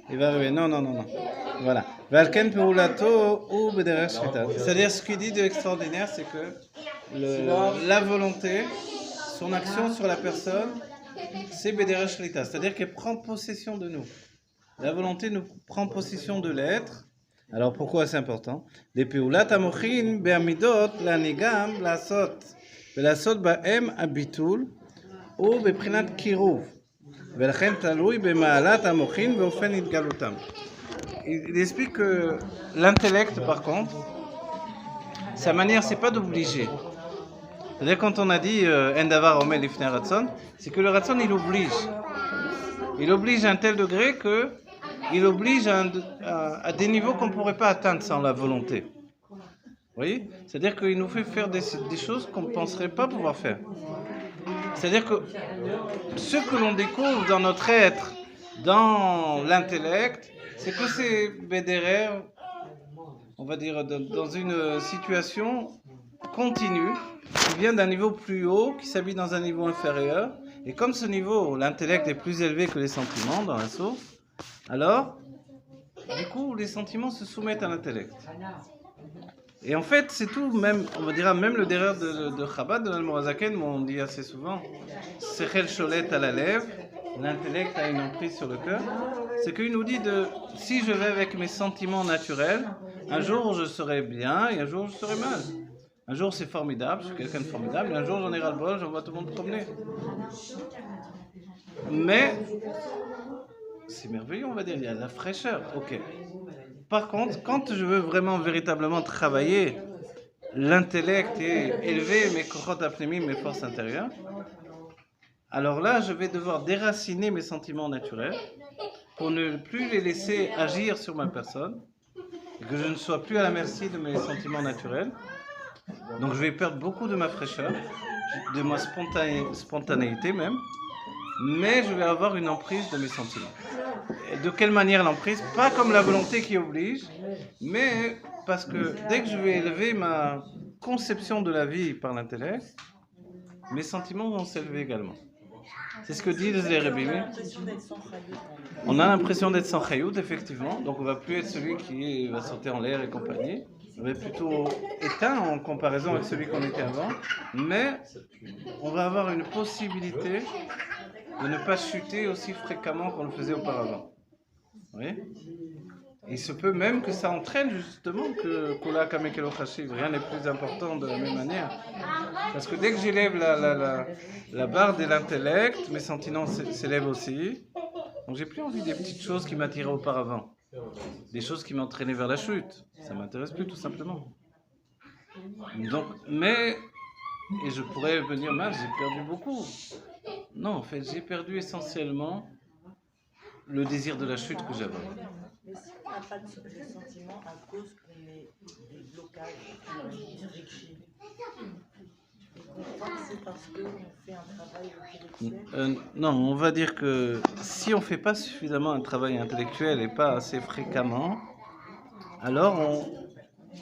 Il va arriver. Non, non, non, non. Voilà. Valken Peulato ou Bederer Shrita. C'est-à-dire, ce qu'il dit d'extraordinaire, c'est que la volonté, son action sur la personne, c'est Bederer Shrita. C'est-à-dire qu'elle prend possession de nous. La volonté nous prend possession de l'être. Alors pourquoi c'est important? Les Peulat Amochin, Beamidot, la Nigam, la Sot. La Sot Baem Abitul, ou Beprinat Kiruv. ולכן תלוי במעלת המוחין ואופן התגלותם. Il explique que l'intellect, par contre, sa manière, c'est pas d'obliger. C'est-à-dire quand on a dit Endavar Omel Ifnei Ratson, c'est que le Ratson, il oblige. Il oblige à un tel degré que il oblige à des niveaux qu'on ne pourrait pas atteindre sans la volonté. Vous voyez? C'est-à-dire qu'il nous fait faire des choses qu'on ne penserait pas pouvoir faire. C'est-à-dire que ce que l'on découvre dans notre être, dans l'intellect, c'est que c'est Bederer, on va dire, dans une situation continue, qui vient d'un niveau plus haut, qui s'habille dans un niveau inférieur. Et comme ce niveau, l'intellect est plus élevé que les sentiments dans la source, alors, du coup, les sentiments se soumettent à l'intellect. Et en fait, c'est tout, même, on va dire, même le derrière de Chabad, de l'Almorazaken, où on dit assez souvent, Sechel Cholet à la lèvre, l'intellect a une emprise sur le cœur, c'est qu'il nous dit si je vais avec mes sentiments naturels, un jour je serai bien et un jour je serai mal. Un jour c'est formidable, je suis quelqu'un de formidable, et un jour j'en ai ras-le-bol, j'envoie tout le monde promener. Mais, c'est merveilleux, on va dire, il y a de la fraîcheur, ok. Par contre, quand je veux vraiment, véritablement travailler l'intellect et élever mes kochot apnémim, mes forces intérieures, alors là, je vais devoir déraciner mes sentiments naturels pour ne plus les laisser agir sur ma personne, et que je ne sois plus à la merci de mes sentiments naturels. Donc je vais perdre beaucoup de ma fraîcheur, de ma spontanéité même, mais je vais avoir une emprise de mes sentiments. Et de quelle manière l'emprise? Pas comme la volonté qui oblige, mais parce que dès que je vais élever ma conception de la vie par l'intellect, mes sentiments vont s'élever également. C'est ce que disent les Rebbeim. On a l'impression d'être sans chayout, effectivement, donc on va plus être celui qui va sauter en l'air et compagnie. On va être plutôt éteint en comparaison avec celui qu'on était avant, mais on va avoir une possibilité de ne pas chuter aussi fréquemment qu'on le faisait auparavant. Vous voyez? Il se peut même que ça entraîne justement que Kola Kamekelo Chashiv, rien n'est plus important de la même manière. Parce que dès que j'élève la barre de l'intellect, mes sentiments s'élèvent aussi. Donc j'ai plus envie des petites choses qui m'attiraient auparavant. Des choses qui m'entraînaient vers la chute. Ça m'intéresse plus tout simplement. Donc, mais, et je pourrais venir mal, j'ai perdu beaucoup. Non, en fait, j'ai perdu essentiellement le désir de la chute que j'avais. Mais si on n'a pas de sentiment à cause qu'on ait des blocages, c'est parce qu'on fait un travail intellectuel. Non, on va dire que si on ne fait pas suffisamment un travail intellectuel et pas assez fréquemment, alors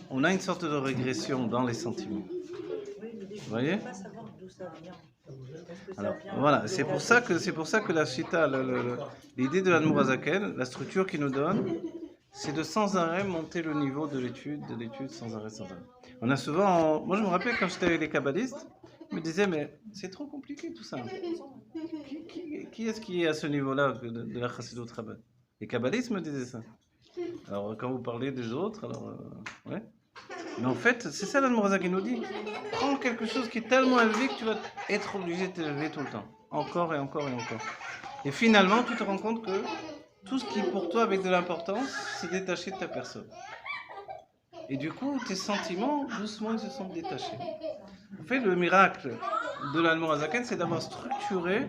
on a une sorte de régression dans les sentiments. Vous voyez? On ne peut pas savoir d'où ça vient. Alors, voilà, c'est pour ça que la Shita, l'idée de l'Admorazaken, la structure qu'il nous donne, c'est de sans arrêt monter le niveau de l'étude sans arrêt. On a souvent, moi je me rappelle quand j'étais avec les kabbalistes, ils me disaient mais c'est trop compliqué tout ça. Qui est-ce qui est à ce niveau-là de la Chassidut Rabbah? Les kabbalistes me disaient ça. Alors quand vous parlez des autres, alors ouais. Mais en fait, c'est ça l'Admorazaken qui nous dit. Prends quelque chose qui est tellement élevé que tu vas être obligé de t'élever tout le temps. Encore et encore et encore. Et finalement, tu te rends compte que tout ce qui pour toi avait de l'importance s'est détaché de ta personne. Et du coup, tes sentiments, doucement, ils se sont détachés. En fait, le miracle de l'Admorazaken, c'est d'avoir structuré,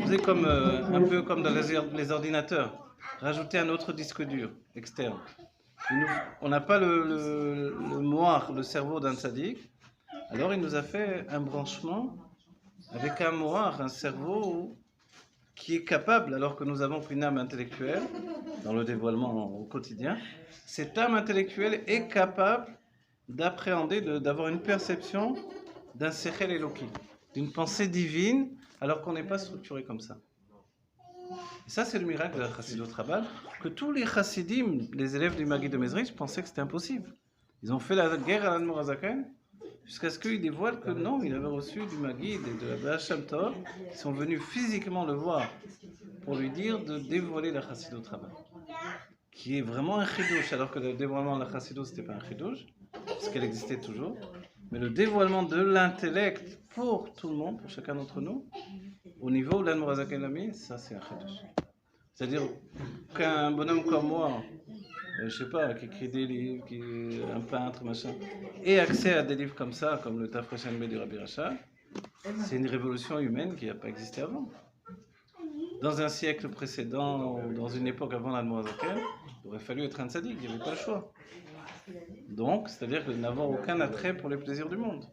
c'est comme, un peu comme dans les ordinateurs, rajouter un autre disque dur externe. On n'a pas le moire, le cerveau d'un tzaddik, alors il nous a fait un branchement avec un moire, un cerveau qui est capable, alors que nous avons qu'une âme intellectuelle, dans le dévoilement au quotidien, cette âme intellectuelle est capable d'appréhender, d'avoir une perception d'un sechel éloquim, d'une pensée divine, alors qu'on n'est pas structuré comme ça. Et ça, c'est le miracle de la Chassidut Rabbah, que tous les chassidim, les élèves du Maguid de Mezrich, pensaient que c'était impossible. Ils ont fait la guerre à l'Admor Hazaken jusqu'à ce qu'ils dévoilent que non, il avait reçu du Maguid et de la Baal Shem Tov, qui sont venus physiquement le voir pour lui dire de dévoiler la Chassidut Rabbah, qui est vraiment un chidouche, alors que le dévoilement de la Chassidut, c'était pas un chidouche, parce qu'elle existait toujours, mais le dévoilement de l'intellect pour tout le monde, pour chacun d'entre nous, au niveau où l'Admor Hazaken l'a mis, ça c'est un chidouche. C'est-à-dire qu'un bonhomme comme moi, je sais pas, qui écrit des livres, qui est un peintre, machin, ait accès à des livres comme ça, comme le Taf Reshen B du Rabbi Rachab, c'est une révolution humaine qui n'a pas existé avant. Dans un siècle précédent, ou dans une époque avant l'Admor Hazaken, il aurait fallu être un tzaddik, il n'y avait pas le choix. Donc, c'est-à-dire n'avoir aucun attrait pour les plaisirs du monde.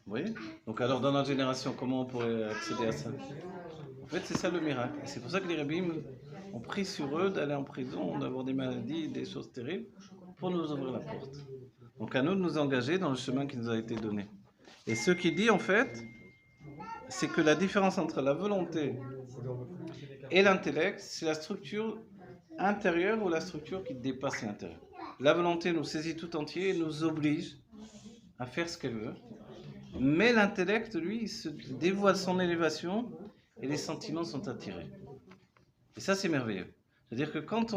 Vous voyez? Donc alors, dans notre génération, comment on pourrait accéder à ça? En fait, c'est ça le miracle. Et c'est pour ça que les rabbins ont pris sur eux d'aller en prison, d'avoir des maladies, des choses terribles, pour nous ouvrir la porte. Donc à nous de nous engager dans le chemin qui nous a été donné. Et ce qui dit, en fait, c'est que la différence entre la volonté et l'intellect, c'est la structure intérieure ou la structure qui dépasse l'intérieur. La volonté nous saisit tout entier et nous oblige à faire ce qu'elle veut. Mais l'intellect, lui, il se dévoile son élévation et les sentiments sont attirés. Et ça, c'est merveilleux. C'est-à-dire que quand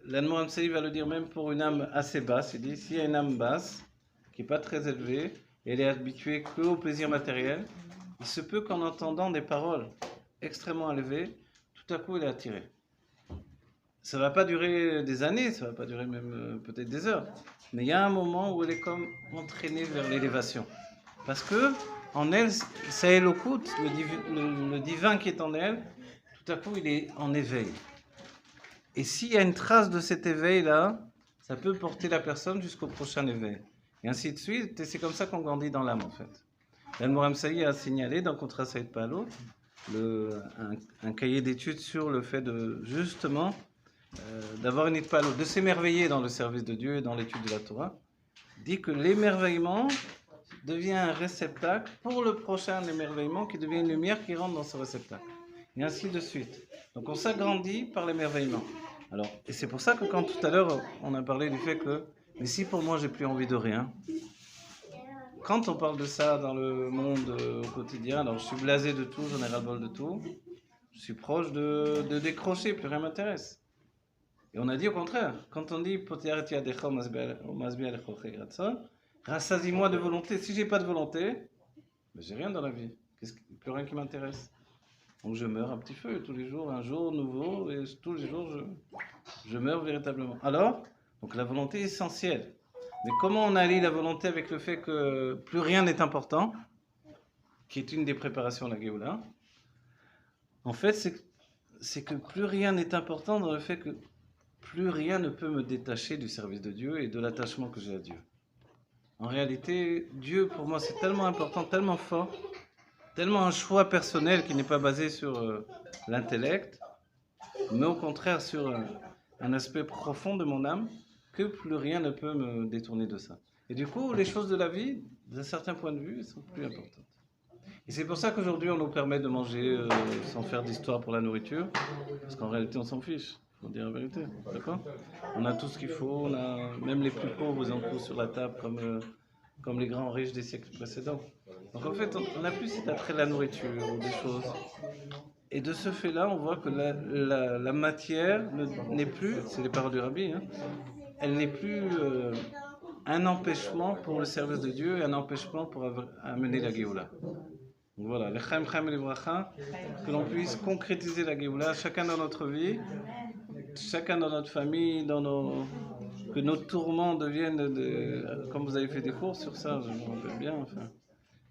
l'Admor Hamsaï va le dire même pour une âme assez basse, il dit, s'il y a une âme basse, qui n'est pas très élevée, et elle est habituée qu'au plaisir matériel, il se peut qu'en entendant des paroles extrêmement élevées, tout à coup, elle est attirée. Ça ne va pas durer des années, ça ne va pas durer même peut-être des heures. Mais il y a un moment où elle est comme entraînée vers l'élévation. Parce que en elle, ça élocoute, le divin qui est en elle, tout à coup il est en éveil. Et s'il y a une trace de cet éveil-là, ça peut porter la personne jusqu'au prochain éveil. Et ainsi de suite, et c'est comme ça qu'on grandit dans l'âme en fait. L'Admor Hamsaï a signalé dans Contra Saïd Palo un cahier d'études sur le fait de justement d'avoir une itpalo, de s'émerveiller dans le service de Dieu et dans l'étude de la Torah, dit que l'émerveillement devient un réceptacle pour le prochain émerveillement qui devient une lumière qui rentre dans ce réceptacle. Et ainsi de suite. Donc on s'agrandit par l'émerveillement. Alors, et c'est pour ça que quand tout à l'heure on a parlé du fait que, mais si pour moi j'ai plus envie de rien, quand on parle de ça dans le monde au quotidien, alors je suis blasé de tout, j'en ai ras-le-bol de tout, je suis proche de décrocher, plus rien m'intéresse. Et on a dit au contraire, quand on dit rassasie-moi de volonté, si j'ai pas de volonté, ben j'ai rien dans la vie, plus rien qui m'intéresse. Donc je meurs un petit feu tous les jours, un jour nouveau, et tous les jours je meurs véritablement. Alors, donc la volonté est essentielle. Mais comment on allie la volonté avec le fait que plus rien n'est important, qui est une des préparations de la Géoula? En fait, c'est que plus rien n'est important dans le fait que plus rien ne peut me détacher du service de Dieu et de l'attachement que j'ai à Dieu. En réalité, Dieu pour moi c'est tellement important, tellement fort, tellement un choix personnel qui n'est pas basé sur l'intellect, mais au contraire sur un aspect profond de mon âme, que plus rien ne peut me détourner de ça. Et du coup, les choses de la vie, d'un certain point de vue, sont plus importantes. Et c'est pour ça qu'aujourd'hui, on nous permet de manger sans faire d'histoire pour la nourriture, parce qu'en réalité, on s'en fiche, il faut dire la vérité, d'accord? On a tout ce qu'il faut, on a même les plus pauvres, ils ont tout sur la table, comme les grands riches des siècles précédents. Donc en fait, on n'a plus cet attrait de la nourriture ou des choses. Et de ce fait-là, on voit que la matière n'est plus, c'est les paroles du Rabbi, hein, elle n'est plus un empêchement pour le service de Dieu et un empêchement pour amener la Géoula. Donc voilà, l'Echaim Chaim et l'Ivracha, que l'on puisse concrétiser la Géoula, chacun dans notre vie, chacun dans notre famille, que nos tourments deviennent, comme vous avez fait des cours sur ça, je me rappelle bien, enfin,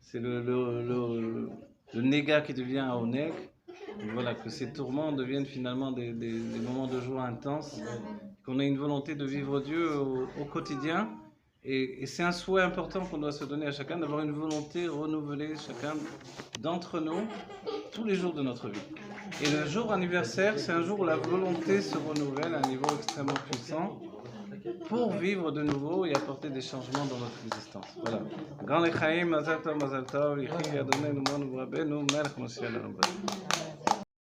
c'est le néga qui devient un oneg. Voilà, que ces tourments deviennent finalement des moments de joie intense, qu'on ait une volonté de vivre Dieu au quotidien. Et c'est un souhait important qu'on doit se donner à chacun, d'avoir une volonté renouvelée, chacun d'entre nous, tous les jours de notre vie. Et le jour anniversaire, c'est un jour où la volonté se renouvelle à un niveau extrêmement puissant. pour vivre de nouveau et apporter des changements dans notre existence. Voilà. Grand Lechaim, Mazal Tov, Yechi Adonai, Numanu Rabbeinu, Melech Moshe Rabbeinu.